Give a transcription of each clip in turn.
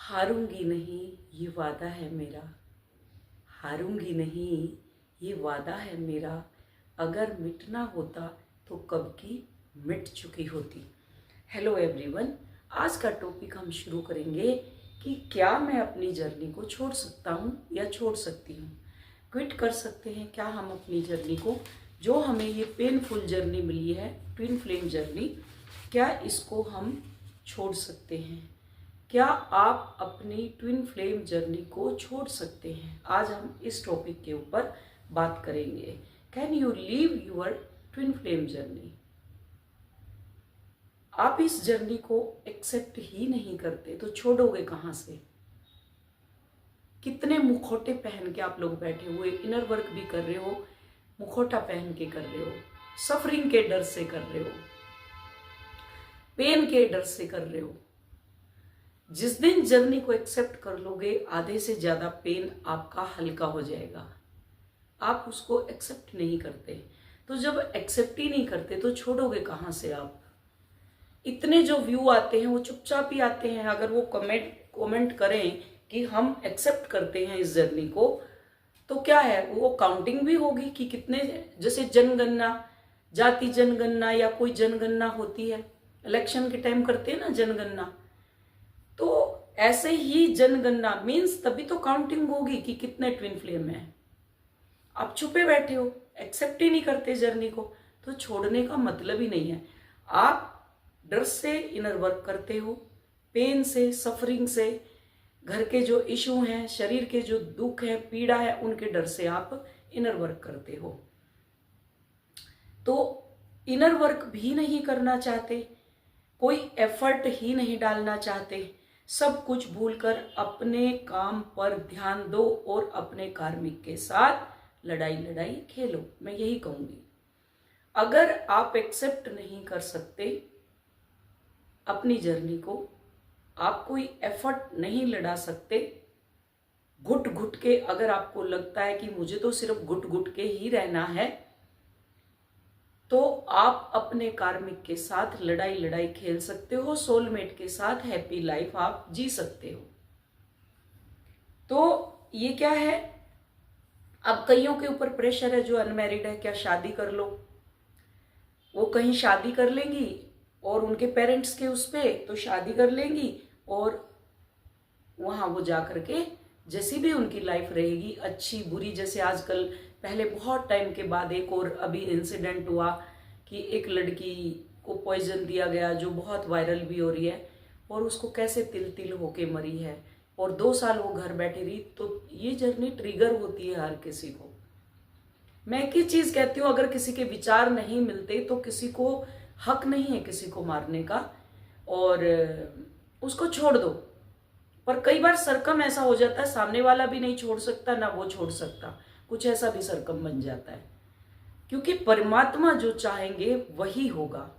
हारूंगी नहीं, ये वादा है मेरा। हारूंगी नहीं, ये वादा है मेरा। अगर मिटना होता तो कब की मिट चुकी होती। हेलो एवरीवन, आज का टॉपिक हम शुरू करेंगे कि क्या मैं अपनी जर्नी को छोड़ सकता हूँ या छोड़ सकती हूँ। क्विट कर सकते हैं क्या हम अपनी जर्नी को, जो हमें ये पेनफुल जर्नी मिली है, ट्विन फ्लेम जर्नी, क्या इसको हम छोड़ सकते हैं? क्या आप अपनी ट्विन फ्लेम जर्नी को छोड़ सकते हैं? आज हम इस टॉपिक के ऊपर बात करेंगे। Can you leave your twin flame journey? आप इस जर्नी को एक्सेप्ट ही नहीं करते तो छोड़ोगे कहाँ से? कितने मुखौटे पहन के आप लोग बैठे हुए इनर वर्क भी कर रहे हो, मुखौटा पहन के कर रहे हो, सफरिंग के डर से कर रहे हो, पेन के डर से कर रहे हो। जिस दिन जर्नी को एक्सेप्ट कर लोगे, आधे से ज्यादा पेन आपका हल्का हो जाएगा। आप उसको एक्सेप्ट नहीं करते, तो जब एक्सेप्ट ही नहीं करते तो छोड़ोगे कहाँ से आप? इतने जो व्यू आते हैं वो चुपचाप ही आते हैं। अगर वो कमेंट करें कि हम एक्सेप्ट करते हैं इस जर्नी को, तो क्या है, वो काउंटिंग भी होगी कि कितने, जैसे जनगणना, जाति जनगणना या कोई जनगणना होती है, इलेक्शन के टाइम करते हैं ना जनगणना, तो ऐसे ही जनगणना मीन्स तभी तो काउंटिंग होगी कि कितने ट्विन फ्लेम है। आप छुपे बैठे हो, एक्सेप्ट ही नहीं करते जर्नी को, तो छोड़ने का मतलब ही नहीं है। आप डर से इनर वर्क करते हो, पेन से, सफरिंग से, घर के जो इशू हैं, शरीर के जो दुख है, पीड़ा है, उनके डर से आप इनर वर्क करते हो। तो इनर वर्क भी नहीं करना चाहते, कोई एफर्ट ही नहीं डालना चाहते, सब कुछ भूलकर अपने काम पर ध्यान दो और अपने कार्मिक के साथ लड़ाई खेलो। मैं यही कहूंगी। अगर आप एक्सेप्ट नहीं कर सकते अपनी जर्नी को, आप कोई एफर्ट नहीं लड़ा सकते, घुट घुट के, अगर आपको लगता है कि मुझे तो सिर्फ घुट घुट के ही रहना है, तो आप अपने कार्मिक के साथ लड़ाई खेल सकते हो, सोलमेट के साथ हैप्पी लाइफ आप जी सकते हो। तो ये क्या है, अब कईयों के ऊपर प्रेशर है जो अनमैरिड है, क्या शादी कर लो? वो कहीं शादी कर लेंगी और उनके पेरेंट्स के उस पे तो शादी कर लेंगी, और वहां वो जा करके जैसी भी उनकी लाइफ रहेगी, अच्छी बुरी, जैसे आजकल, पहले बहुत टाइम के बाद एक और अभी इंसिडेंट हुआ कि एक लड़की को पॉइजन दिया गया, जो बहुत वायरल भी हो रही है, और उसको कैसे तिल तिल होके मरी है, और 2 साल वो घर बैठी रही। तो ये जर्नी ट्रिगर होती है हर किसी को। मैं एक ही चीज कहती हूँ, अगर किसी के विचार नहीं मिलते तो किसी को हक नहीं है किसी को मारने का, और उसको छोड़ दो। पर कई बार सरकम ऐसा हो जाता है, सामने वाला भी नहीं छोड़ सकता, ना वो छोड़ सकता, कुछ ऐसा भी सरकम बन जाता है। क्योंकि परमात्मा जो चाहेंगे वही होगा।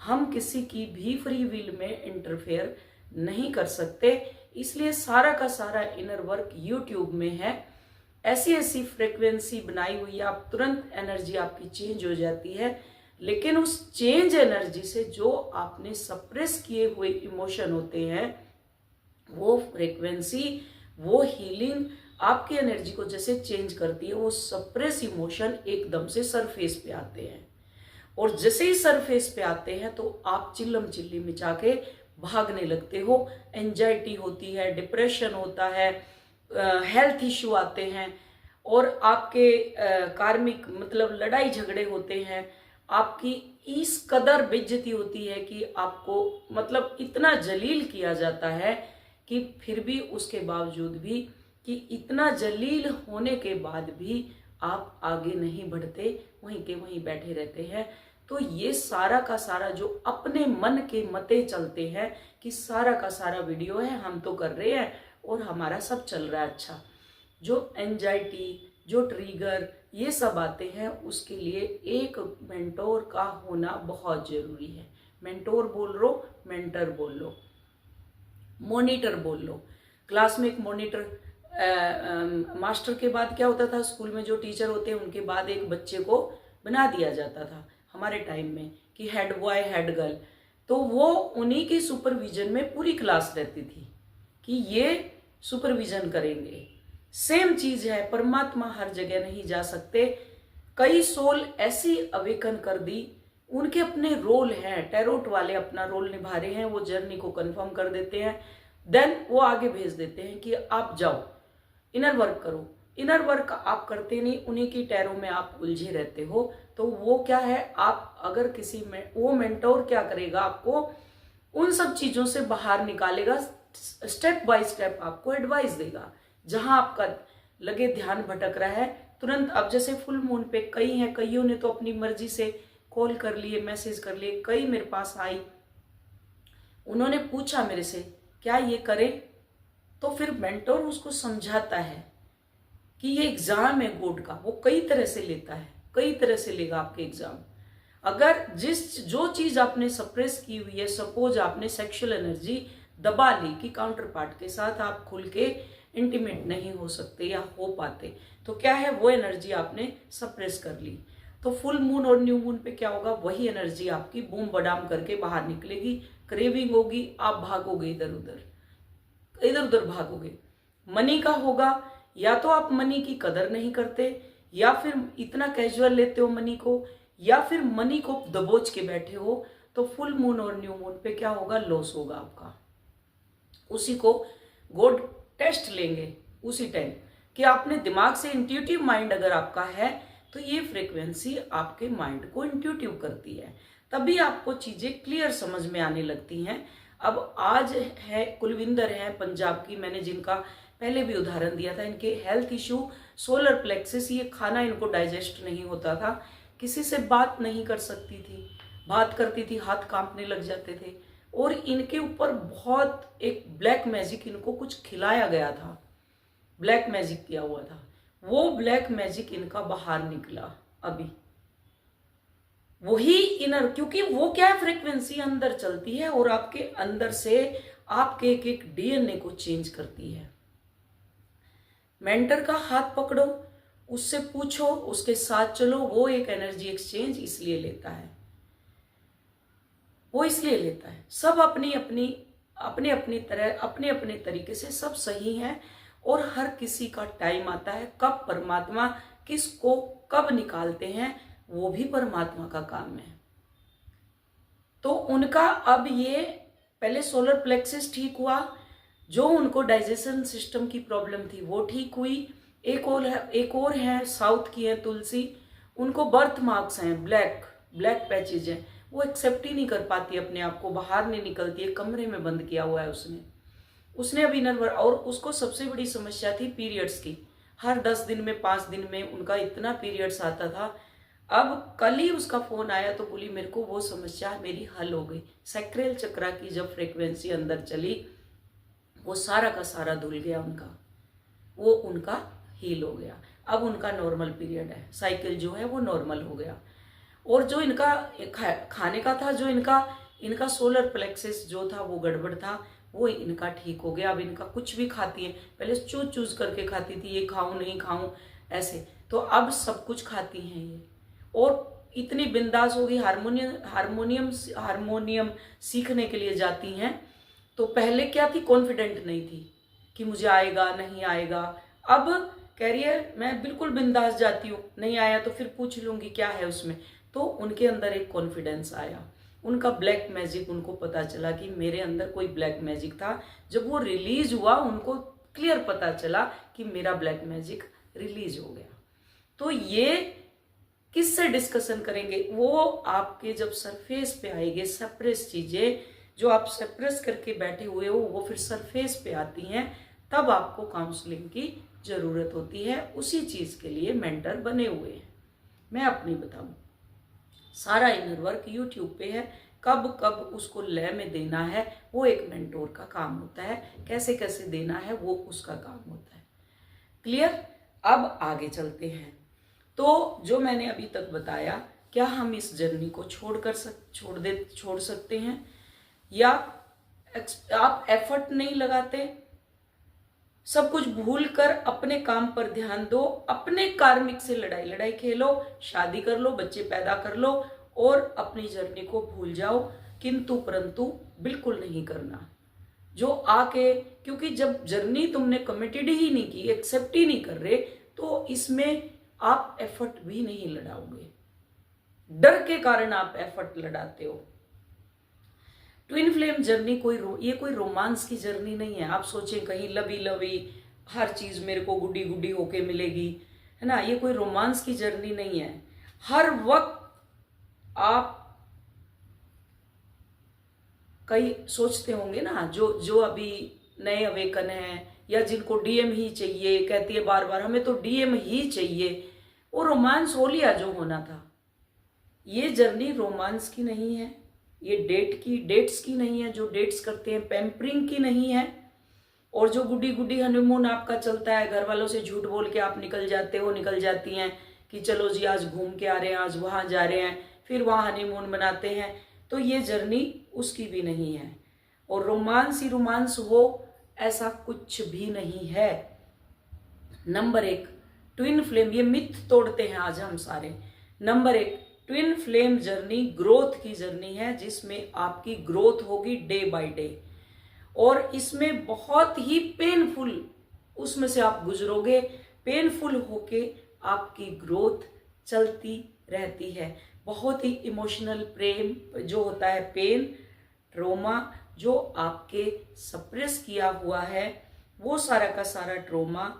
हम किसी की भी फ्री विल में इंटरफेयर नहीं कर सकते। इसलिए सारा का सारा इनर वर्क यूट्यूब में है। ऐसी ऐसी फ्रीक्वेंसी बनाई हुई है, आप तुरंत एनर्जी आपकी चेंज हो जाती है। लेकिन उस चेंज एनर्जी से जो आपने सप्रेस किए हुए इमोशन होते हैं, वो फ्रीक्वेंसी, वो हीलिंग आपकी एनर्जी को जैसे चेंज करती है, वो सप्रेस इमोशन एकदम से सरफेस पे आते हैं। और जैसे ही सरफेस पे आते हैं तो आप चिल्लम चिल्ली मचा के भागने लगते हो। एंजाइटी होती है, डिप्रेशन होता है, हेल्थ इश्यू आते हैं, और आपके कार्मिक मतलब लड़ाई झगड़े होते हैं। आपकी इस कदर बेइज्जती होती है कि आपको मतलब इतना जलील किया जाता है कि फिर भी उसके बावजूद भी, कि इतना जलील होने के बाद भी आप आगे नहीं बढ़ते, वहीं के वहीं बैठे रहते हैं। तो ये सारा का सारा जो अपने मन के मते चलते हैं कि सारा का सारा वीडियो है, हम तो कर रहे हैं और हमारा सब चल रहा है अच्छा। जो एंजाइटी, जो ट्रिगर, ये सब आते हैं, उसके लिए एक मेंटोर का होना बहुत जरूरी है। मेंटोर बोल लो, मेंटर बोल लो, मॉनिटर बोल लो। क्लास में एक मॉनिटर, मास्टर के बाद क्या होता था, स्कूल में जो टीचर होते हैं उनके बाद एक बच्चे को बना दिया जाता था हमारे टाइम में, कि हेड बॉय हेड गर्ल। तो वो उन्हीं की सुपरविजन में पूरी क्लास रहती थी। कि ये सुपरविजन करेंगे। सेम चीज है, परमात्मा हर जगह नहीं जा सकते। कई सोल ऐसी अवेकन कर दी, उनके अपने रोल हैं, टैरोट वाले अपना रोल निभा रहे हैं, वो जर्नी को कंफर्म कर देते हैं, देन वो आगे भेज देते हैं कि आप जाओ इनर वर्क करो। इनर वर्क आप करते नहीं, उन्हीं की टैरो में आप उलझे रहते हो। तो वो क्या है, आप अगर किसी में, वो मेंटोर क्या करेगा, आपको उन सब चीजों से बाहर निकालेगा, स्टेप बाय स्टेप आपको एडवाइस देगा। जहां आपका लगे ध्यान भटक रहा है, तुरंत, अब जैसे फुल मून पे कई हैं, कईयों ने तो अपनी मर्जी से कॉल कर लिए, मैसेज कर लिए, कई मेरे पास आई, उन्होंने पूछा मेरे से क्या ये करें, तो फिर मेंटोर उसको समझाता है कि ये एग्जाम है गॉड का, वो कई तरह से लेता है, कई तरह से लेगा आपके एग्जाम। अगर जो चीज आपने सप्रेस की हुई है, सपोज आपने सेक्सुअल एनर्जी दबा ली कि काउंटर पार्ट के साथ आप खुल के इंटीमेट नहीं हो सकते या हो पाते, तो क्या है, वो एनर्जी आपने सप्रेस कर ली। तो फुल मून और न्यू मून पे क्या होगा, वही एनर्जी आपकी बूम बडाम करके बाहर निकलेगी, क्रेविंग होगी, आप भागोगे इधर उधर, इधर उधर भागोगे। मनी का होगा, या तो आप मनी की कदर नहीं करते, या फिर इतना कैजुअल लेते हो मनी को, या फिर मनी को दबोच के बैठे हो। तो फुल मून और न्यू मून पे क्या होगा, लॉस होगा आपका। उसी को गॉड टेस्ट लेंगे उसी टाइम कि आपने दिमाग से, इंट्यूटिव माइंड अगर आपका है तो ये फ्रीक्वेंसी आपके माइंड को इंट्यूटिव करती है, तभी आपको चीजें क्लियर समझ में आने लगती हैं। अब आज है कुलविंदर है पंजाब की, मैंने जिनका पहले भी उदाहरण दिया था, इनके हेल्थ इशू, सोलर प्लेक्सिस, ये खाना इनको डाइजेस्ट नहीं होता था, किसी से बात नहीं कर सकती थी, बात करती थी हाथ कांपने लग जाते थे, और इनके ऊपर बहुत एक ब्लैक मैजिक इनको कुछ खिलाया गया था, ब्लैक मैजिक किया हुआ था, वो ब्लैक मैजिक इनका बाहर निकला अभी। वही इनर, क्योंकि वो क्या है, फ्रीक्वेंसी अंदर चलती है और आपके अंदर से आपके एक एक डीएनए को चेंज करती है। मेंटर का हाथ पकड़ो, उससे पूछो, उसके साथ चलो, वो एक एनर्जी एक्सचेंज इसलिए लेता है, वो इसलिए लेता है। सब अपनी अपनी तरह, अपने अपने तरीके से सब सही है, और हर किसी का टाइम आता है, कब परमात्मा किसको कब निकालते हैं, वो भी परमात्मा का काम है। तो उनका अब ये पहले सोलर प्लेक्सिस ठीक हुआ, जो उनको डाइजेशन सिस्टम की प्रॉब्लम थी वो ठीक हुई। एक और है साउथ की है तुलसी, उनको बर्थ मार्क्स हैं, ब्लैक पैचेज हैं, वो एक्सेप्ट ही नहीं कर पाती अपने आप को, बाहर नहीं निकलती है, कमरे में बंद किया हुआ है उसने अभी नर्वर। और उसको सबसे बड़ी समस्या थी पीरियड्स की, हर 10 दिन में 5 दिन में उनका इतना पीरियड्स आता था। अब कल ही उसका फोन आया तो बोली मेरे को वो समस्या मेरी हल हो गई। सैक्रेल चक्रा की जब फ्रीक्वेंसी अंदर चली, वो सारा का सारा धुल गया उनका, वो उनका हील हो गया। अब उनका नॉर्मल पीरियड है, साइकिल जो है वो नॉर्मल हो गया। और जो इनका खाने का था, जो इनका सोलर प्लेक्सिस जो था वो गड़बड़ था, वो इनका ठीक हो गया। अब इनका कुछ भी खाती है, पहले चूज करके खाती थी, ये खाऊं नहीं खाऊं ऐसे, तो अब सब कुछ खाती हैं ये, और इतनी बिंदास होगी। हारमोनियम सीखने के लिए जाती हैं, तो पहले क्या थी, कॉन्फिडेंट नहीं थी कि मुझे आएगा नहीं आएगा। अब कह रही है मैं बिल्कुल बिंदास जाती हूँ, नहीं आया तो फिर पूछ लूंगी क्या है उसमें। तो उनके अंदर एक कॉन्फिडेंस आया, उनका ब्लैक मैजिक, उनको पता चला कि मेरे अंदर कोई ब्लैक मैजिक था। जब वो रिलीज हुआ, उनको क्लियर पता चला कि मेरा ब्लैक मैजिक रिलीज हो गया। तो ये किससे डिस्कशन करेंगे, वो आपके जब सरफेस पे आएंगे, सप्रेस चीजें जो आप सप्रेस करके बैठे हुए हो वो फिर सरफेस पे आती हैं, तब आपको काउंसलिंग की जरूरत होती है। उसी चीज के लिए मेंटर बने हुए हैं। मैं अपनी बताऊं, सारा इनर वर्क यूट्यूब पे है, कब कब उसको लय में देना है वो एक मेंटोर का काम होता है, कैसे कैसे देना है वो उसका काम होता है। क्लियर? अब आगे चलते हैं। तो जो मैंने अभी तक बताया, क्या हम इस जर्नी को छोड़ सकते हैं, या आप एफर्ट नहीं लगाते, सब कुछ भूल कर अपने काम पर ध्यान दो, अपने कार्मिक से लड़ाई खेलो, शादी कर लो, बच्चे पैदा कर लो और अपनी जर्नी को भूल जाओ, किंतु परंतु बिल्कुल नहीं करना। जो आके, क्योंकि जब जर्नी तुमने कमिटेड ही नहीं की, एक्सेप्ट ही नहीं कर रहे, तो इसमें आप एफर्ट भी नहीं लगाओगे। डर के कारण आप एफर्ट लगाते हो। ट्विन फ्लेम जर्नी ये कोई रोमांस की जर्नी नहीं है। आप सोचें कहीं लवी लवी हर चीज मेरे को गुड्डी गुड्डी होके मिलेगी, है ना, ये कोई रोमांस की जर्नी नहीं है। हर वक्त आप कई सोचते होंगे ना, जो जो अभी नए अवेकन हैं या जिनको डीएम ही चाहिए, कहती है बार बार हमें तो डीएम ही चाहिए, वो रोमांस हो लिया जो होना था। ये जर्नी रोमांस की नहीं है, ये डेट्स की नहीं है, जो डेट्स करते हैं पैम्परिंग की नहीं है। और जो गुड्डी गुड्डी हनीमून आपका चलता है, घर वालों से झूठ बोल के आप निकल जाते हो, निकल जाती हैं कि चलो जी आज घूम के आ रहे हैं, आज वहां जा रहे हैं, फिर वहां हनीमून मनाते हैं, तो ये जर्नी उसकी भी नहीं है। और रोमांस ही रोमांस हो ऐसा कुछ भी नहीं है। नंबर 1 ट्विन फ्लेम, ये मिथ तोड़ते हैं आज हम सारे। Number 1 twin flame journey growth की जर्नी है, जिसमें आपकी ग्रोथ होगी डे बाय डे, और इसमें बहुत ही पेनफुल उसमें से आप गुजरोगे। पेनफुल होके आपकी ग्रोथ चलती रहती है। बहुत ही इमोशनल प्रेम जो होता है, पेन, ट्रोमा जो आपके सप्रेस किया हुआ है, वो सारा का सारा ट्रोमा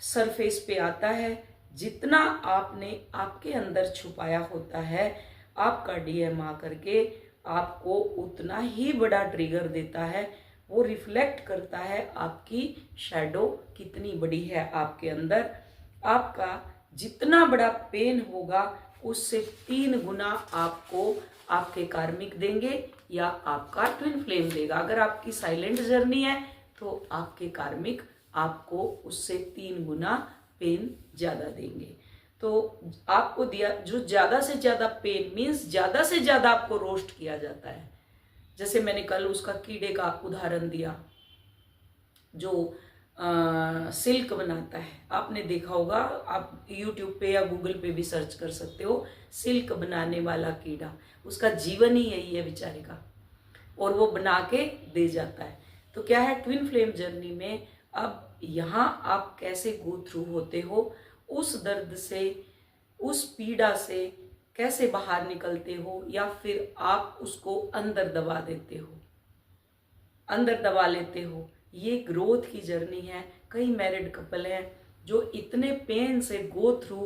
सरफेस पे आता है। जितना आपने आपके अंदर छुपाया होता है, आपका डीएम आकर के आपको उतना ही बड़ा ट्रिगर देता है। वो रिफ्लेक्ट करता है आपकी शैडो कितनी बड़ी है आपके अंदर। आपका जितना बड़ा पेन होगा उससे 3 गुना आपको आपके कार्मिक देंगे या आपका ट्विन फ्लेम देगा। अगर आपकी साइलेंट जर्नी है तो आपके कार्मिक आपको उससे 3 गुना पेन ज्यादा देंगे। तो आपको दिया जो ज्यादा से ज्यादा पेन मीन्स ज्यादा से ज्यादा आपको रोस्ट किया जाता है। जैसे मैंने कल उसका कीड़े का उदाहरण दिया, जो सिल्क बनाता है, आपने देखा होगा, आप यूट्यूब पे या गूगल पे भी सर्च कर सकते हो, सिल्क बनाने वाला कीड़ा, उसका जीवन ही यही है बेचारे का, और वो बना के दे जाता है। तो क्या है ट्विन फ्लेम जर्नी में, अब यहाँ आप कैसे गो थ्रू होते हो, उस दर्द से, उस पीड़ा से कैसे बाहर निकलते हो, या फिर आप उसको अंदर दबा देते हो, अंदर दबा लेते हो, ये ग्रोथ की जर्नी है। कई मैरिड कपल हैं जो इतने पेन से गो थ्रू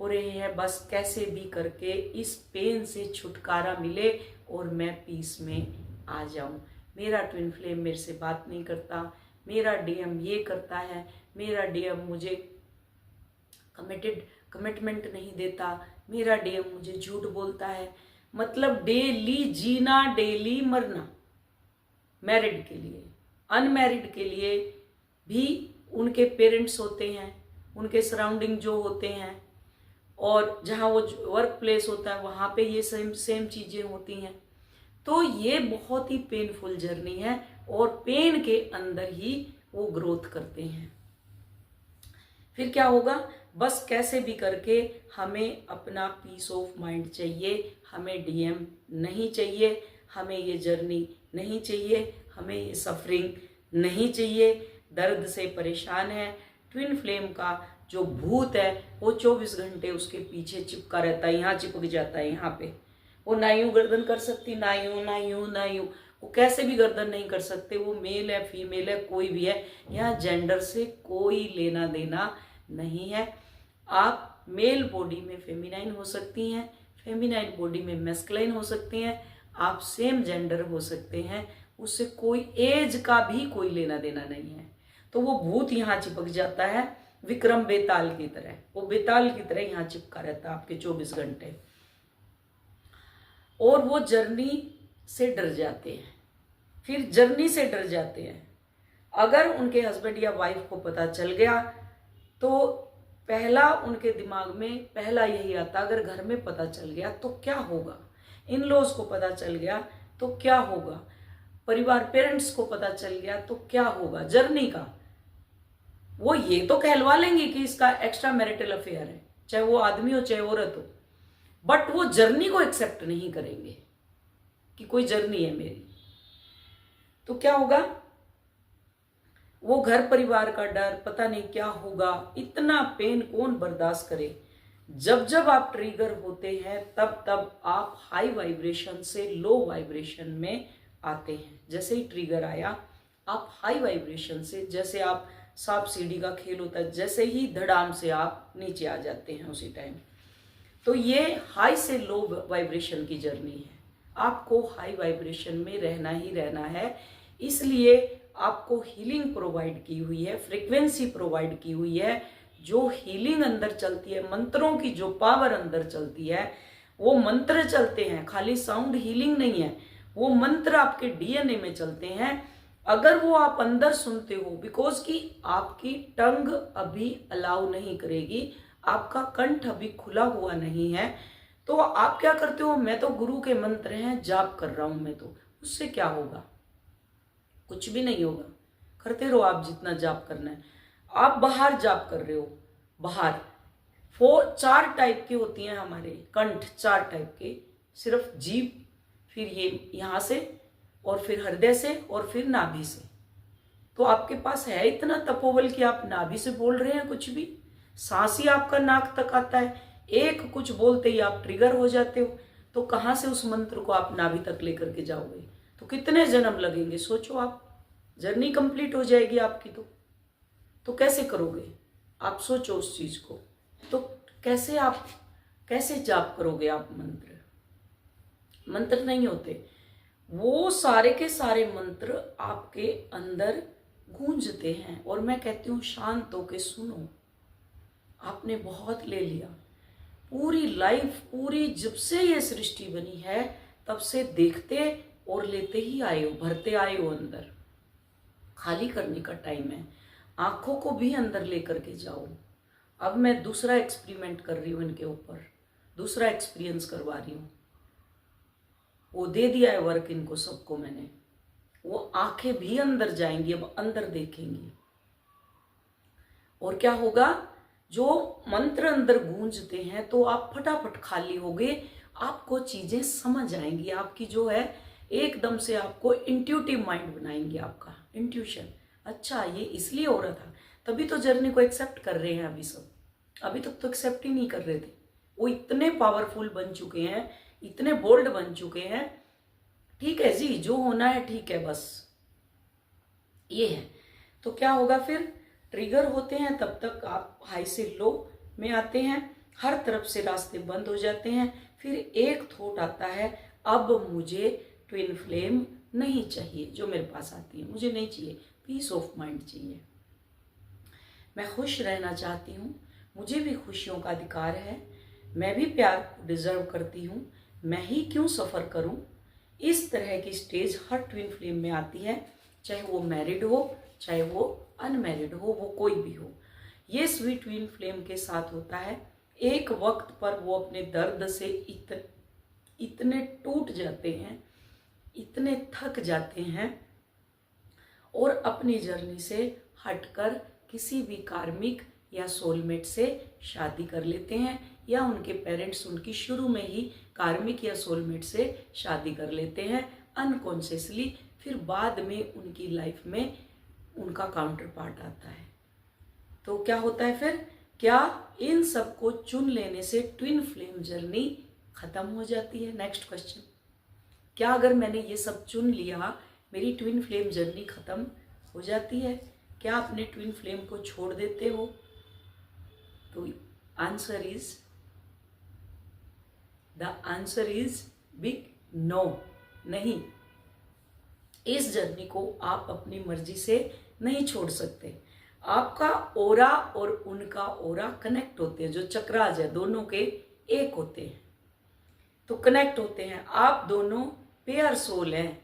हो रहे हैं, बस कैसे भी करके इस पेन से छुटकारा मिले और मैं पीस में आ जाऊं। मेरा ट्विन फ्लेम मेरे से बात नहीं करता, मेरा डीएम ये करता है, मेरा डीएम मुझे कमिटमेंट नहीं देता, मेरा डीएम मुझे झूठ बोलता है। मतलब डेली जीना, डेली मरना। मैरिड के लिए, अनमैरिड के लिए भी उनके पेरेंट्स होते हैं, उनके सराउंडिंग जो होते हैं, और जहाँ वो वर्क प्लेस होता है वहाँ पे ये सेम चीज़ें होती हैं। तो ये बहुत ही पेनफुल जर्नी है, और पेन के अंदर ही वो ग्रोथ करते हैं। फिर क्या होगा, बस कैसे भी करके हमें अपना पीस ऑफ माइंड चाहिए, हमें डीएम नहीं चाहिए, हमें ये जर्नी नहीं चाहिए, हमें ये सफरिंग नहीं चाहिए। दर्द से परेशान है, ट्विन फ्लेम का जो भूत है वो 24 घंटे उसके पीछे चिपका रहता है, यहाँ चिपक जाता है, यहाँ पे। वो ना यूं गर्दन कर सकती, ना यूं ना यूं ना यूं, वो कैसे भी गर्दन नहीं कर सकते। वो मेल है, फीमेल है, कोई भी है, यहाँ जेंडर से कोई लेना देना नहीं है। आप मेल बॉडी में फेमिनाइन हो सकती हैं, फेमिनाइन बॉडी में मैस्कुलाइन हो सकती हैं, आप सेम जेंडर हो सकते हैं, उससे कोई एज का भी कोई लेना देना नहीं है। तो वो भूत यहाँ चिपक जाता है विक्रम बेताल की तरह, वो बेताल की तरह यहाँ चिपका रहता है आपके 24 घंटे, और वो जर्नी से डर जाते हैं। फिर जर्नी से डर जाते हैं। अगर उनके हस्बैंड या वाइफ को पता चल गया तो पहला उनके दिमाग में पहला यही आता, अगर घर में पता चल गया तो क्या होगा, इन लॉज को पता चल गया तो क्या होगा, परिवार पेरेंट्स को पता चल गया तो क्या होगा। जर्नी का वो ये तो कहलवा लेंगे कि इसका एक्स्ट्रा मैरिटल अफेयर है, चाहे वो आदमी हो चाहे औरत हो, बट वो जर्नी को एक्सेप्ट नहीं करेंगे कि कोई जर्नी है मेरी। तो क्या होगा, वो घर परिवार का डर, पता नहीं क्या होगा, इतना पेन कौन बर्दाश्त करे। जब जब आप ट्रिगर होते हैं तब तब आप हाई वाइब्रेशन से लो वाइब्रेशन में आते हैं। जैसे ही ट्रिगर आया आप हाई वाइब्रेशन से, जैसे आप सांप सीढ़ी का खेल होता है, जैसे ही धड़ाम से आप नीचे आ जाते हैं उसी टाइम। तो ये हाई से लो वाइब्रेशन की जर्नी है। आपको हाई वाइब्रेशन में रहना ही रहना है, इसलिए आपको हीलिंग प्रोवाइड की हुई है, फ्रीक्वेंसी प्रोवाइड की हुई है। जो हीलिंग अंदर चलती है, मंत्रों की जो पावर अंदर चलती है, वो मंत्र चलते हैं, खाली साउंड हीलिंग नहीं है, वो मंत्र आपके डीएनए में चलते हैं। अगर वो आप अंदर सुनते हो, बिकॉज कि आपकी टंग अभी अलाउ नहीं करेगी, आपका कंठ अभी खुला हुआ नहीं है, तो आप क्या करते हो, मैं तो गुरु के मंत्र हैं जाप कर रहा हूं मैं, तो उससे क्या होगा, कुछ भी नहीं होगा। करते रहो आप जितना जाप करना है। आप बाहर जाप कर रहे हो, बाहर 4 टाइप के होती हैं हमारे कंठ, 4 टाइप के, सिर्फ जीभ, फिर ये यहाँ से, और फिर हृदय से, और फिर नाभि से। तो आपके पास है इतना तपोबल कि आप नाभि से बोल रहे हैं कुछ भी, सांस ही आपका नाक तक आता है, एक कुछ बोलते ही आप ट्रिगर हो जाते हो। तो कहाँ से उस मंत्र को आप नाभि तक लेकर के जाओगे, तो कितने जन्म लगेंगे सोचो। आप जर्नी कंप्लीट हो जाएगी आपकी, तो कैसे करोगे आप, सोचो उस चीज को। तो कैसे जाप करोगे आप मंत्र नहीं होते, वो सारे के सारे मंत्र आपके अंदर गूंजते हैं। और मैं कहती हूँ शांत होके सुनो। आपने बहुत ले लिया, पूरी लाइफ, पूरी जब से ये सृष्टि बनी है तब से देखते और लेते ही आए हो, भरते आए हो अंदर। खाली करने का टाइम है, आंखों को भी अंदर लेकर के जाओ। अब मैं दूसरा एक्सपेरिमेंट कर रही हूँ इनके ऊपर, दूसरा एक्सपीरियंस करवा रही हूँ। वो दे दिया है वर्क इनको सबको मैंने, वो आंखें भी अंदर जाएंगी, अब अंदर देखेंगी। और क्या होगा, जो मंत्र अंदर गूंजते हैं तो आप फटाफट खाली होगे, आपको चीजें समझ आएंगी, आपकी जो है एकदम से आपको इंट्यूटिव माइंड बनाएंगे, आपका इंट्यूशन। अच्छा ये इसलिए हो रहा था, तभी तो जर्नी को एक्सेप्ट कर रहे हैं अभी सब, अभी तक तो एक्सेप्ट ही नहीं कर रहे थे। वो इतने पावरफुल बन चुके हैं, इतने बोल्ड बन चुके हैं। ठीक है जी, जो होना है ठीक है, बस ये है। तो क्या होगा फिर, ट्रिगर होते हैं तब तक आप हाई से लो में आते हैं, हर तरफ से रास्ते बंद हो जाते हैं। फिर एक थॉट आता है, अब मुझे ट्विन फ्लेम नहीं चाहिए, जो मेरे पास आती है मुझे नहीं चाहिए, पीस ऑफ माइंड चाहिए। मैं खुश रहना चाहती हूँ, मुझे भी खुशियों का अधिकार है, मैं भी प्यार डिजर्व करती हूँ, मैं ही क्यों सफ़र करूँ। इस तरह की स्टेज हर ट्विन फ्लेम में आती है, चाहे वो मैरिड हो चाहे वो अनमैरिड हो, वो कोई भी हो। ये स्वीट ट्विन फ्लेम के साथ होता है। एक वक्त पर वो अपने दर्द से इतने टूट जाते हैं, इतने थक जाते हैं, और अपनी जर्नी से हटकर किसी भी कार्मिक या सोलमेट से शादी कर लेते हैं, या उनके पेरेंट्स उनकी शुरू में ही कार्मिक या सोलमेट से शादी कर लेते हैं अनकॉन्शियसली। फिर बाद में उनकी लाइफ में उनका काउंटर पार्ट आता है। तो क्या होता है फिर, क्या इन सब को चुन लेने से ट्विन फ्लेम जर्नी खत्म हो जाती है? नेक्स्ट क्वेश्चन, क्या अगर मैंने ये सब चुन लिया मेरी ट्विन फ्लेम जर्नी खत्म हो जाती है? क्या अपने ट्विन फ्लेम को छोड़ देते हो? तो आंसर इज बिग नो, नहीं। इस जर्नी को आप अपनी मर्जी से नहीं छोड़ सकते। आपका ओरा और उनका ओरा कनेक्ट होते हैं, जो चक्राज है दोनों के एक होते हैं, तो कनेक्ट होते हैं। आप दोनों पेयर सोल हैं,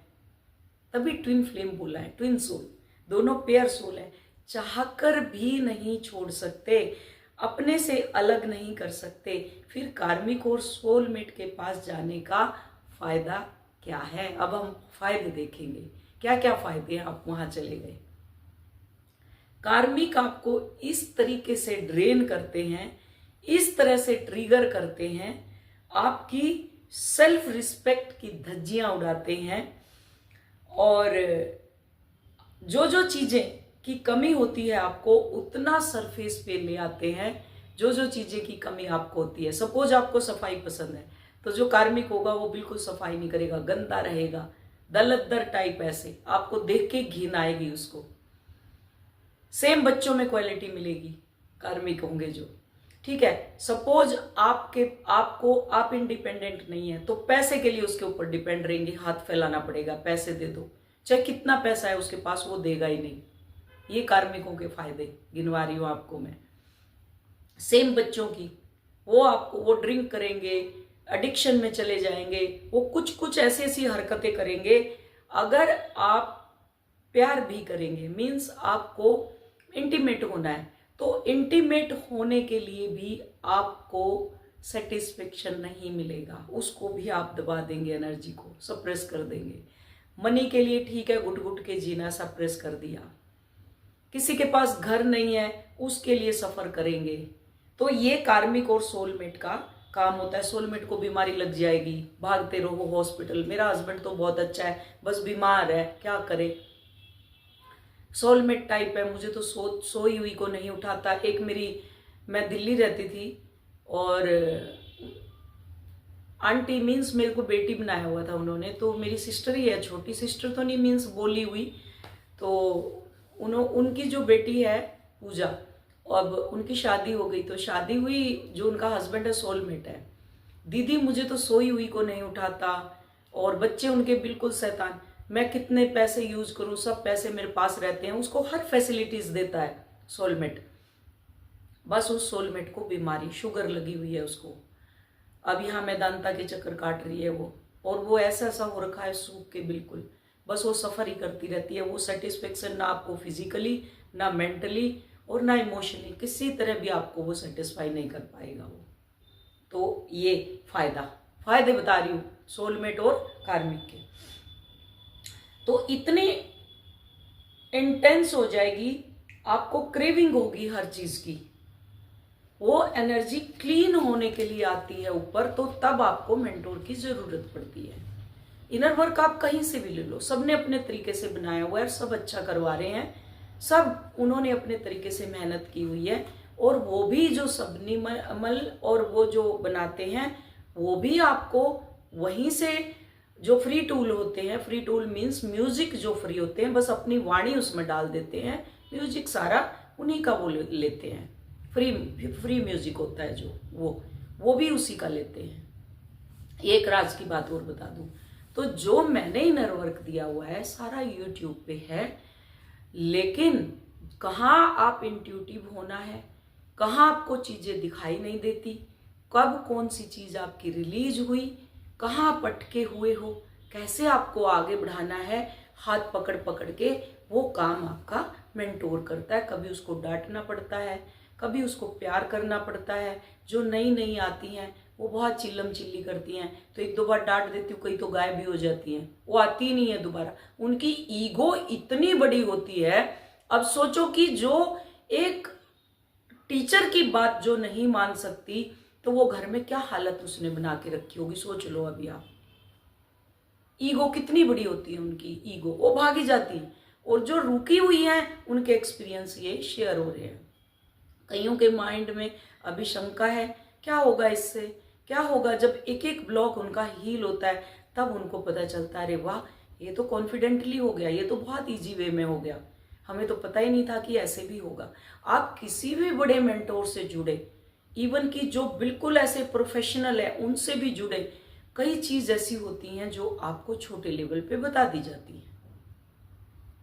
तभी ट्विन फ्लेम बोला है, ट्विन सोल, दोनों पेयर सोल हैं। चाहकर भी नहीं छोड़ सकते, अपने से अलग नहीं कर सकते। फिर कार्मिक और सोलमेट के पास जाने का फायदा क्या है? अब हम फायदे देखेंगे, क्या क्या फायदे हैं। आप वहां चले गए, कार्मिक आपको इस तरीके से ड्रेन करते हैं, इस तरह से ट्रिगर करते हैं, आपकी सेल्फ रिस्पेक्ट की धज्जियां उड़ाते हैं, और जो जो चीजें की कमी होती है आपको, उतना सरफेस पे ले आते हैं जो जो चीजें की कमी आपको होती है। सपोज आपको सफाई पसंद है, तो जो कार्मिक होगा वो बिल्कुल सफाई नहीं करेगा, गंदा रहेगा, दलदर टाइप, ऐसे आपको देख के घिन आएगी उसको। सेम बच्चों में क्वालिटी मिलेगी, कार्मिक होंगे जो, ठीक है। सपोज आप इंडिपेंडेंट नहीं है, तो पैसे के लिए उसके ऊपर डिपेंड रहेंगे, हाथ फैलाना पड़ेगा, पैसे दे दो, चाहे कितना पैसा है उसके पास, वो देगा ही नहीं। ये कार्मिकों के फायदे गिनवा रही हूं आपको मैं। सेम बच्चों की, वो ड्रिंक करेंगे, एडिक्शन में चले जाएंगे, वो कुछ कुछ ऐसी ऐसी हरकतें करेंगे। अगर आप प्यार भी करेंगे, मीन्स आपको इंटीमेट होना है, तो इंटीमेट होने के लिए भी आपको सेटिस्फेक्शन नहीं मिलेगा, उसको भी आप दबा देंगे, एनर्जी को सप्रेस कर देंगे। मनी के लिए ठीक है, घुट घुट के जीना, सप्रेस कर दिया। किसी के पास घर नहीं है, उसके लिए सफर करेंगे। तो ये कार्मिक और सोलमेट का काम होता है। सोलमेट को बीमारी लग जाएगी, भागते रहो हॉस्पिटल, मेरा हस्बैंड तो बहुत अच्छा है, बस बीमार है, क्या करे। सोलमेट टाइप है, मुझे तो सोई हुई को नहीं उठाता। एक मैं दिल्ली रहती थी और आंटी मीन्स मेरे को बेटी बनाया हुआ था उन्होंने, तो मेरी सिस्टर ही है, छोटी सिस्टर तो नहीं, मीन्स बोली हुई। तो उनकी जो बेटी है पूजा, अब उनकी शादी हो गई, तो शादी हुई, जो उनका हस्बैंड है सोलमेट है। दीदी मुझे तो सोई हुई को नहीं उठाता, और बच्चे उनके बिल्कुल शैतान, मैं कितने पैसे यूज करूं, सब पैसे मेरे पास रहते हैं, उसको हर फैसिलिटीज देता है सोलमेट। बस उस सोलमेट को बीमारी, शुगर लगी हुई है उसको, अब यहाँ मैदानता के चक्कर काट रही है वो, और वो ऐसा ऐसा हो रखा है सूख के बिल्कुल, बस वो सफर ही करती रहती है। वो सेटिस्फेक्शन ना आपको फिजिकली, ना मेंटली, और ना इमोशनली, किसी तरह भी आपको वो सेटिस्फाई नहीं कर पाएगा वो। तो ये फायदे बता रही हूँ सोलमेट और कार्मिक के। तो इतनी इंटेंस हो जाएगी, आपको क्रेविंग होगी हर चीज की, वो एनर्जी क्लीन होने के लिए आती है ऊपर, तो तब आपको मेंटोर की जरूरत पड़ती है। इनर वर्क आप कहीं से भी ले लो, सबने अपने तरीके से बनाया हुआ है, सब अच्छा करवा रहे हैं, सब उन्होंने अपने तरीके से मेहनत की हुई है। और वो भी जो सबनिमल और वो जो बनाते हैं, वो भी आपको वहीं से, जो फ्री टूल होते हैं, फ्री टूल मीन्स म्यूजिक जो फ्री होते हैं, बस अपनी वाणी उसमें डाल देते हैं, म्यूजिक सारा उन्हीं का वो लेते हैं, फ्री म्यूजिक होता है जो, वो भी उसी का लेते हैं। एक राज की बात और बता दूं, तो जो मैंने इनर वर्क दिया हुआ है सारा यूट्यूब पे है, लेकिन कहाँ आप इंट्यूटिव होना है, कहाँ आपको चीजें दिखाई नहीं देती, कब कौन सी चीज आपकी रिलीज हुई, कहाँ पटके हुए हो, कैसे आपको आगे बढ़ाना है, हाथ पकड़ पकड़ के, वो काम आपका मेंटोर करता है। कभी उसको डांटना पड़ता है, कभी उसको प्यार करना पड़ता है। जो नई आती हैं वो बहुत चिल्लम चिल्ली करती हैं, तो एक दो बार डांट देती हूँ, कई तो गायब भी हो जाती हैं, वो आती नहीं है दोबारा। उनकी ईगो इतनी बड़ी होती है। अब सोचो कि जो एक टीचर की बात जो नहीं मान सकती, तो वो घर में क्या हालत उसने बना के रखी होगी, सोच लो अभी आप। ईगो कितनी बड़ी होती है उनकी, ईगो, वो भागी जाती है। और जो रुकी हुई हैं उनके एक्सपीरियंस ये शेयर हो रहे हैं। कईयों के माइंड में अभी शंका है, क्या होगा इससे, क्या होगा। जब एक एक ब्लॉक उनका हील होता है, तब उनको पता चलता है, अरे वाह, ये तो कॉन्फिडेंटली हो गया, ये तो बहुत इजी वे में हो गया, हमें तो पता ही नहीं था कि ऐसे भी होगा। आप किसी भी बड़े मेंटोर से जुड़े, इवन कि जो बिल्कुल ऐसे प्रोफेशनल है उनसे भी जुड़े, कई चीज ऐसी होती हैं जो आपको छोटे लेवल पे बता दी जाती है,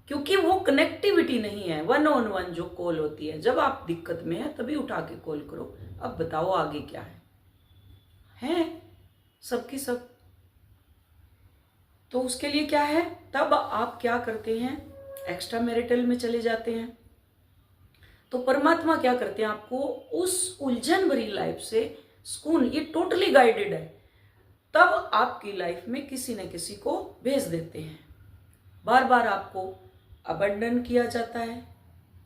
क्योंकि वो कनेक्टिविटी नहीं है। 1-on-1 जो कॉल होती है, जब आप दिक्कत में है तभी उठा के कॉल करो, अब बताओ आगे क्या है सबकी सब। तो उसके लिए क्या है, तब आप क्या करते हैं, एक्स्ट्रा मैरिटल में चले जाते हैं। तो परमात्मा क्या करते हैं, आपको उस उलझन भरी लाइफ से सुकून, ये टोटली गाइडेड है, तब आपकी लाइफ में किसी न किसी को भेज देते हैं। बार बार आपको अबंडन किया जाता है,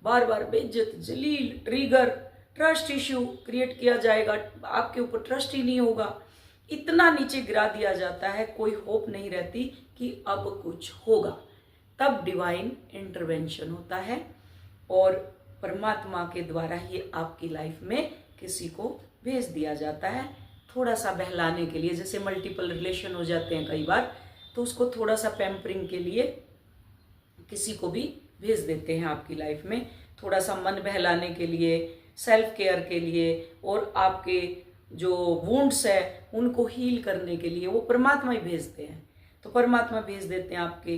बार बार बेइज्जत, जलील, ट्रिगर, ट्रस्ट इश्यू क्रिएट किया जाएगा, आपके ऊपर ट्रस्ट ही नहीं होगा, इतना नीचे गिरा दिया जाता है, कोई होप नहीं रहती कि अब कुछ होगा। तब डिवाइन इंटरवेंशन होता है, और परमात्मा के द्वारा ही आपकी लाइफ में किसी को भेज दिया जाता है, थोड़ा सा बहलाने के लिए। जैसे मल्टीपल रिलेशन हो जाते हैं कई बार, तो उसको थोड़ा सा पैम्परिंग के लिए किसी को भी भेज देते हैं आपकी लाइफ में, थोड़ा सा मन बहलाने के लिए, सेल्फ केयर के लिए, और आपके जो वुंड्स है उनको हील करने के लिए वो परमात्मा ही भेजते हैं। तो परमात्मा भेज देते हैं आपके,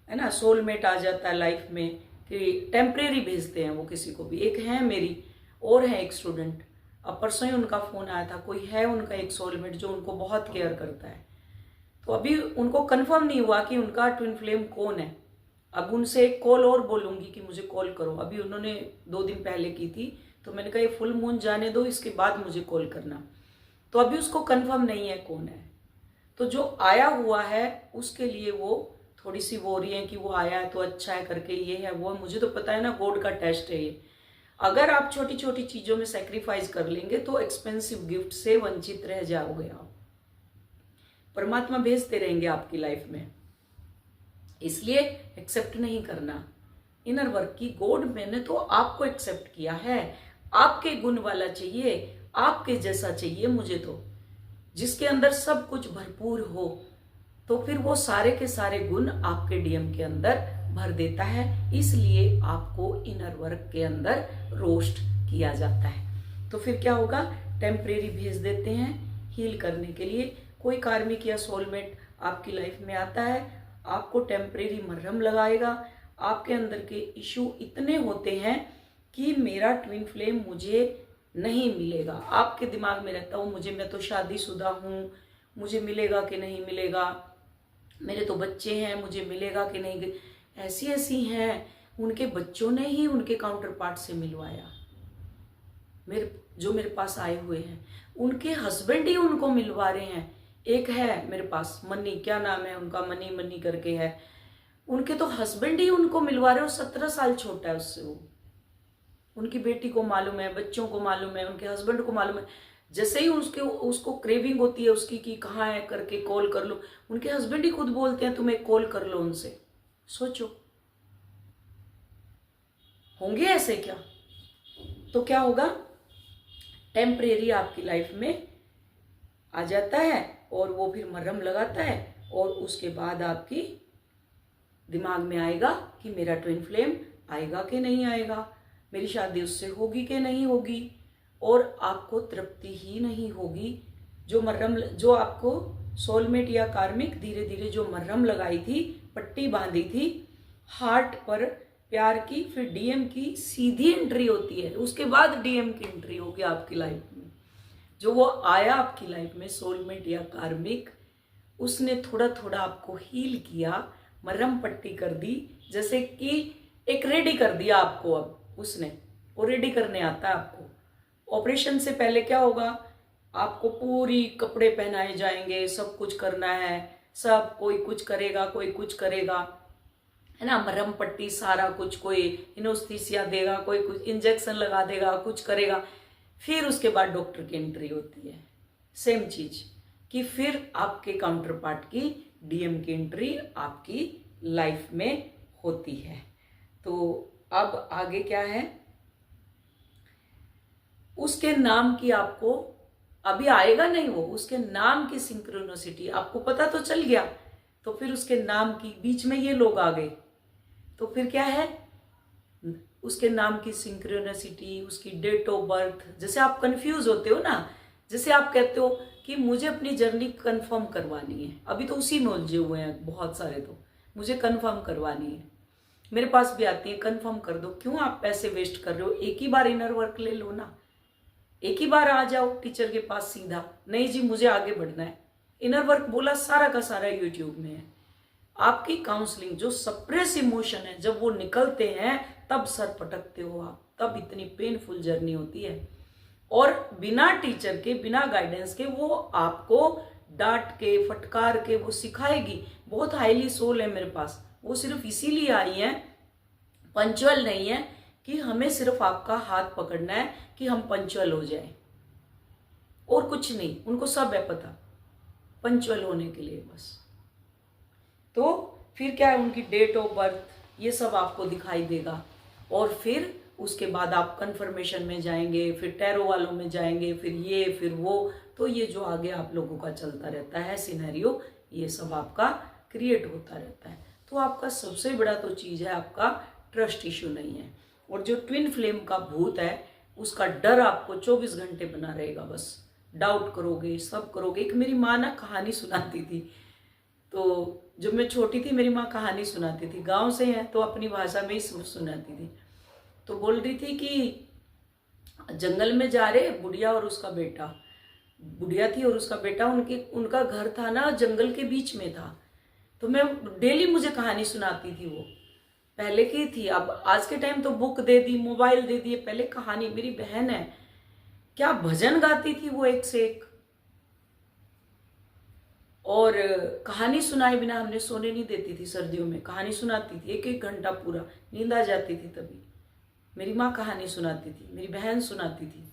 है ना, सोलमेट आ जाता है लाइफ में, कि टेम्परेरी भेजते हैं वो किसी को भी। एक है मेरी और है एक स्टूडेंट, अब परसों ही उनका फ़ोन आया था, कोई है उनका एक सोलमेट जो उनको बहुत केयर करता है। तो अभी उनको कंफर्म नहीं हुआ कि उनका ट्विन फ्लेम कौन है। अब उनसे एक कॉल और बोलूँगी कि मुझे कॉल करो, अभी उन्होंने 2 दिन पहले की थी, तो मैंने कहा ये फुल मून जाने दो, इसके बाद मुझे कॉल करना। तो अभी उसको कंफर्म नहीं है कौन है। तो जो आया हुआ है उसके लिए वो थोड़ी सी वो हो रही है कि वो आया है तो अच्छा है करके, ये है वो है, मुझे तो पता है ना, गॉड का टेस्ट है ये। अगर आप छोटी छोटी चीजों में सेक्रीफाइस कर लेंगे तो एक्सपेंसिव गिफ्ट से वंचित रह जाओगे आप। परमात्मा भेजते रहेंगे आपकी लाइफ में, इसलिए एक्सेप्ट नहीं करना। इनर वर्क की गॉड मैंने तो आपको एक्सेप्ट किया है, आपके गुण वाला चाहिए, आपके जैसा चाहिए मुझे, तो जिसके अंदर सब कुछ भरपूर हो, तो फिर वो सारे के सारे गुण आपके डीएम के अंदर भर देता है। इसलिए आपको इनर वर्क के अंदर रोस्ट किया जाता है। तो फिर क्या होगा, टेम्परेरी भेज देते हैं हील करने के लिए। कोई कार्मिक या सोलमेट आपकी लाइफ में आता है, आपको टेम्परेरी मरहम लगाएगा। आपके अंदर के इशू इतने होते हैं कि मेरा ट्विन फ्लेम मुझे नहीं मिलेगा, आपके दिमाग में रहता हूँ मुझे, मैं तो शादीशुदा हूँ, मुझे मिलेगा कि नहीं मिलेगा, मेरे तो बच्चे हैं, मुझे मिलेगा कि नहीं। ऐसी ऐसी हैं, उनके बच्चों ने ही उनके काउंटर पार्ट से मिलवाया। जो मेरे पास आए हुए हैं उनके हस्बैंड ही उनको मिलवा रहे हैं। एक है मेरे पास मनी, क्या नाम है उनका, मनी मनी करके है, उनके तो हस्बैंड ही उनको मिलवा रहे हो। 17 साल छोटा है उससे वो। उनकी बेटी को मालूम है, बच्चों को मालूम है, उनके हस्बैंड को मालूम है। जैसे ही उसको क्रेविंग होती है उसकी कि कहाँ है करके कॉल कर लो, उनके हस्बैंड ही खुद बोलते हैं तुम्हें कॉल कर लो उनसे। सोचो, होंगे ऐसे क्या? तो क्या होगा, टेम्परेरी आपकी लाइफ में आ जाता है और वो फिर मरहम लगाता है, और उसके बाद आपकी दिमाग में आएगा कि मेरा ट्विन फ्लेम आएगा कि नहीं आएगा, मेरी शादी उससे होगी कि नहीं होगी, और आपको तृप्ति ही नहीं होगी। जो मरहम, जो आपको सोलमेट या कार्मिक धीरे धीरे जो मरहम लगाई थी, पट्टी बांधी थी हार्ट पर प्यार की, फिर डीएम की सीधी एंट्री होती है, उसके बाद डीएम की एंट्री होगी आपकी लाइफ में। जो वो आया आपकी लाइफ में सोलमेट या कार्मिक, उसने थोड़ा थोड़ा आपको हील किया, मरहम पट्टी कर दी, जैसे कि एक रेडी कर दिया आपको। अब उसने वो रेडी करने आता है आपको। ऑपरेशन से पहले क्या होगा, आपको पूरी कपड़े पहनाए जाएंगे, सब कुछ करना है, सब कोई कुछ करेगा, कोई कुछ करेगा, है ना, मरहम पट्टी सारा कुछ, कोई इनोस्थीसिया देगा, कोई कुछ इंजेक्शन लगा देगा, कुछ करेगा। फिर उसके बाद डॉक्टर की एंट्री होती है, सेम चीज, कि फिर आपके काउंटर पार्ट की डीएम की एंट्री आपकी लाइफ में होती है। तो अब आगे क्या है, उसके नाम की आपको अभी आएगा नहीं, वो उसके नाम की सिंक्रोनिसिटी आपको पता तो चल गया, तो फिर उसके नाम की बीच में ये लोग आ गए, तो फिर क्या है, उसके नाम की सिंक्रोनिसिटी, उसकी डेट ऑफ बर्थ। जैसे आप कंफ्यूज होते हो ना, जैसे आप कहते हो कि मुझे अपनी जर्नी कंफर्म करवानी है, अभी तो उसी में उलझे हुए हैं बहुत सारे, तो मुझे कंफर्म करवानी है, मेरे पास भी आती है कंफर्म कर दो। क्यों आप पैसे वेस्ट कर रहे हो, एक ही बार इनर वर्क ले लो ना, एक ही बार आ जाओ टीचर के पास सीधा। नहीं जी मुझे आगे बढ़ना है, इनर वर्क बोला सारा का सारा यूट्यूब में है। आपकी काउंसलिंग, जो सप्रेस इमोशन है, जब वो निकलते हैं तब सर पटकते हो आप, तब इतनी पेनफुल जर्नी होती है। और बिना टीचर के, बिना गाइडेंस के वो आपको डांट के, फटकार के वो सिखाएगी। बहुत हाईली सोल है मेरे पास, वो सिर्फ इसीलिए आई है, पंचुअल नहीं है, कि हमें सिर्फ आपका हाथ पकड़ना है कि हम पंचुअल हो जाएं, और कुछ नहीं, उनको सब है पता पंचुअल होने के लिए बस। तो फिर क्या है, उनकी डेट ऑफ बर्थ ये सब आपको दिखाई देगा, और फिर उसके बाद आप कंफर्मेशन में जाएंगे, फिर टैरो वालों में जाएंगे, फिर ये फिर वो। तो ये जो आगे आप लोगों का चलता रहता है सिनेरियो, ये सब आपका क्रिएट होता रहता है। तो आपका सबसे बड़ा तो चीज़ है आपका ट्रस्ट इशू नहीं है। और जो ट्विन फ्लेम का भूत है उसका डर आपको 24 घंटे बना रहेगा। बस डाउट करोगे, सब करोगे। एक मेरी माँ ना कहानी सुनाती थी, तो जब मैं छोटी थी मेरी माँ कहानी सुनाती थी, गांव से है तो अपनी भाषा में ही सुनाती थी। तो बोल रही थी कि जंगल में जा रहे बुढ़िया और उसका बेटा, बुढ़िया थी और उसका बेटा, उनका घर था ना जंगल के बीच में था। तो मैं डेली मुझे कहानी सुनाती थी, वो पहले की थी। अब आज के टाइम तो बुक दे दी, मोबाइल दे दिए, पहले कहानी। मेरी बहन है, क्या भजन गाती थी वो एक से एक, और कहानी सुनाए बिना हमने सोने नहीं देती थी। सर्दियों में कहानी सुनाती थी 1-1 घंटा पूरा, नींद आ जाती थी तभी। मेरी माँ कहानी सुनाती थी, मेरी बहन सुनाती थी।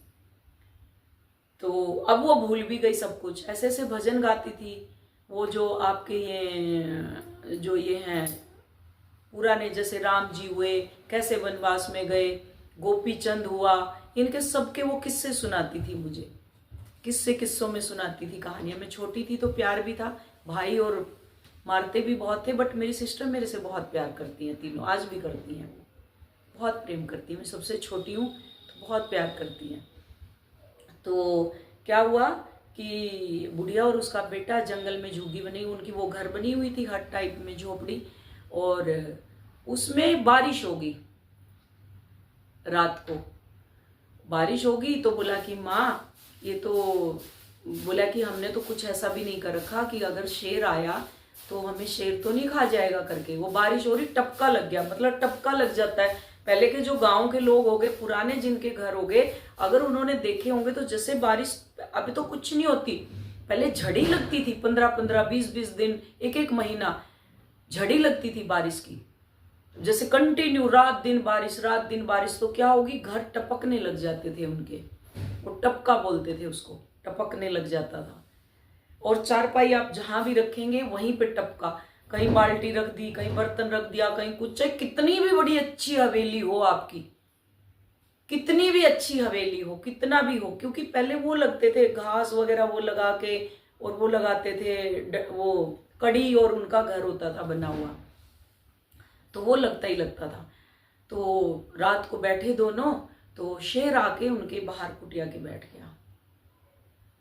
तो अब वो भूल भी गई सब कुछ। ऐसे ऐसे भजन गाती थी वो, जो आपके ये हैं पुराने, जैसे राम जी हुए, कैसे वनवास में गए, गोपी चंद हुआ, इनके सबके वो किस्से सुनाती थी मुझे। किस्सों में सुनाती थी कहानियां। मैं छोटी थी तो प्यार भी था, भाई और मारते भी बहुत थे, बट मेरी सिस्टर मेरे से बहुत प्यार करती हैं, तीनों आज भी करती हैं। वो बहुत प्रेम करती हैं, मैं सबसे छोटी हूँ तो बहुत प्यार करती हैं। तो क्या हुआ कि बुढ़िया और उसका बेटा जंगल में झुग्गी बनी, उनकी वो घर बनी हुई थी हट टाइप में, झोपड़ी, और उसमें बारिश होगी। रात को बारिश होगी तो बोला कि माँ, ये तो बोला कि हमने तो कुछ ऐसा भी नहीं कर रखा कि अगर शेर आया तो हमें शेर तो नहीं खा जाएगा करके। वो बारिश हो रही, टपका लग गया, मतलब टपका लग जाता है। पहले के जो गांव के लोग हो गए, पुराने जिनके घर हो गए, अगर उन्होंने देखे होंगे तो जैसे बारिश, अभी तो कुछ नहीं होती, पहले झड़ी लगती थी 15-15, 20-20 दिन, 1-1 महीना झड़ी लगती थी बारिश की, जैसे कंटिन्यू रात दिन बारिश, रात दिन बारिश। तो क्या होगी, घर टपकने लग जाते थे उनके, वो टपका बोलते थे उसको, टपकने लग जाता था। और चारपाई आप जहां भी रखेंगे वहीं पे टपका, कहीं बाल्टी रख दी, कहीं बर्तन रख दिया, कहीं कुछ, चाहे कितनी भी बड़ी अच्छी हवेली हो आपकी, कितनी भी अच्छी हवेली हो, कितना भी हो, क्योंकि पहले वो लगते थे घास वगैरह वो लगा के, और वो लगाते थे वो कड़ी, और उनका घर होता था बना हुआ, तो वो लगता ही लगता था। तो रात को बैठे दोनों, तो शेर आके उनके बाहर कुटिया के बैठ गया।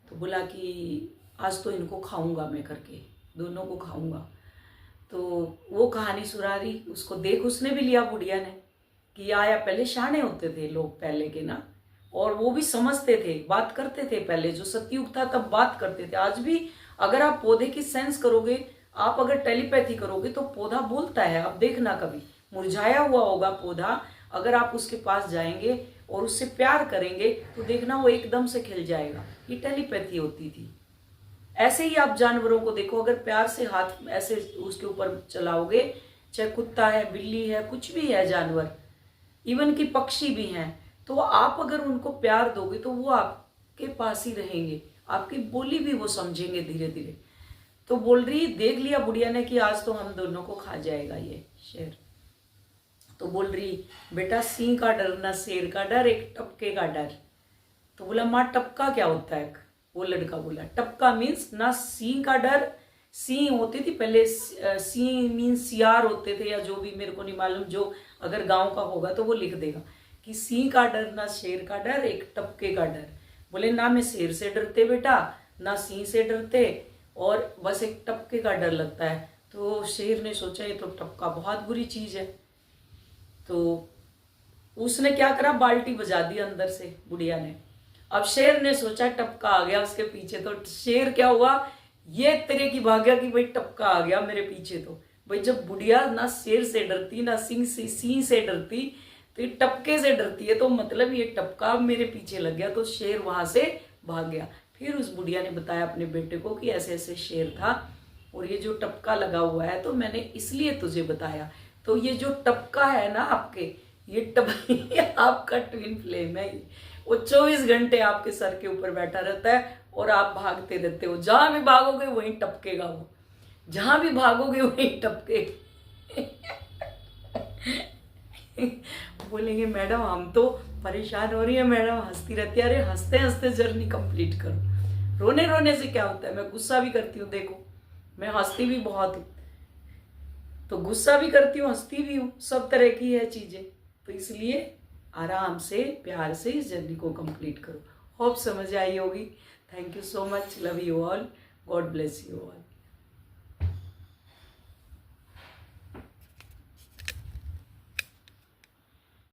तो बोला कि आज तो इनको खाऊंगा मैं करके, दोनों को खाऊंगा। तो वो कहानी सुना रही, उसको देख उसने भी लिया बुढ़िया ने कि आया। पहले शाणे होते थे लोग पहले के ना, और वो भी समझते थे, बात करते थे। पहले जो सतयुग था तब बात करते थे। आज भी अगर आप पौधे की सेंस करोगे, आप अगर टेलीपैथी करोगे तो पौधा बोलता है। अब देखना, कभी मुरझाया हुआ होगा पौधा, अगर आप उसके पास जाएंगे और उससे प्यार करेंगे तो देखना वो एकदम से खिल जाएगा। ये टेलीपैथी होती थी। ऐसे ही आप जानवरों को देखो, अगर प्यार से हाथ ऐसे उसके ऊपर चलाओगे, चाहे कुत्ता है, बिल्ली है, कुछ भी है जानवर, इवन की पक्षी भी हैं, तो आप अगर उनको प्यार दोगे तो वो आपके पास ही रहेंगे, आपकी बोली भी वो समझेंगे धीरे धीरे। तो बोल रही, देख लिया बुढ़िया ने कि आज तो हम दोनों को खा जाएगा ये शेर। तो बोल रही, बेटा सिंह का डर ना शेर का डर, एक टपके का डर। तो बोला माँ टपका क्या होता है? वो लड़का बोला टपका मीन्स ना सिंह का डर, सिंह होती थी पहले, सिंह मीन्स सियार होते थे या जो भी, मेरे को नहीं मालूम, जो अगर गांव का होगा तो वो लिख देगा कि सिंह का डर ना शेर का डर, एक टपके का डर। बोले ना मैं शेर से डरते बेटा, ना सिंह से डरते, और बस एक टपके का डर लगता है। तो शेर ने सोचा ये तो टपका बहुत बुरी चीज है। तो उसने क्या करा, बाल्टी बजा दी अंदर से बुढ़िया ने। अब शेर ने सोचा टपका आ गया उसके पीछे, तो शेर क्या हुआ, ये तेरे की भाग्य की भाई टपका आ गया मेरे पीछे। तो भाई जब बुढ़िया ना शेर से डरती ना सिंह से डरती, तो ये टपके से डरती है, तो मतलब ये टपका मेरे पीछे लग गया। तो शेर वहां से भाग गया। फिर उस बुढ़िया ने बताया अपने बेटे को कि ऐसे ऐसे शेर था और ये जो टपका लगा हुआ है तो मैंने इसलिए तुझे बताया। तो ये जो टपका है ना आपके, ये आपका ट्विन फ्लेम है। वो 24 घंटे आपके सर के ऊपर बैठा रहता है और आप भागते रहते हो। जहां भी भागोगे वहीं टपकेगा वो, जहां भी भागोगे वहीं टपके। बोलेंगे मैडम हम तो परेशान हो रही है, मैडम हंसती रहती है। अरे हंसते हंसते जर्नी कंप्लीट करो। रोने रोने से क्या होता है? मैं गुस्सा भी करती हूँ, देखो मैं हंसती भी बहुत हूँ, तो गुस्सा भी करती हूँ, हंसती भी हूँ, सब तरह की है चीजें। तो इसलिए आराम से प्यार से इस जर्नी को कंप्लीट करो। होप समझ आई होगी। Thank you so much, love you all, God bless you all.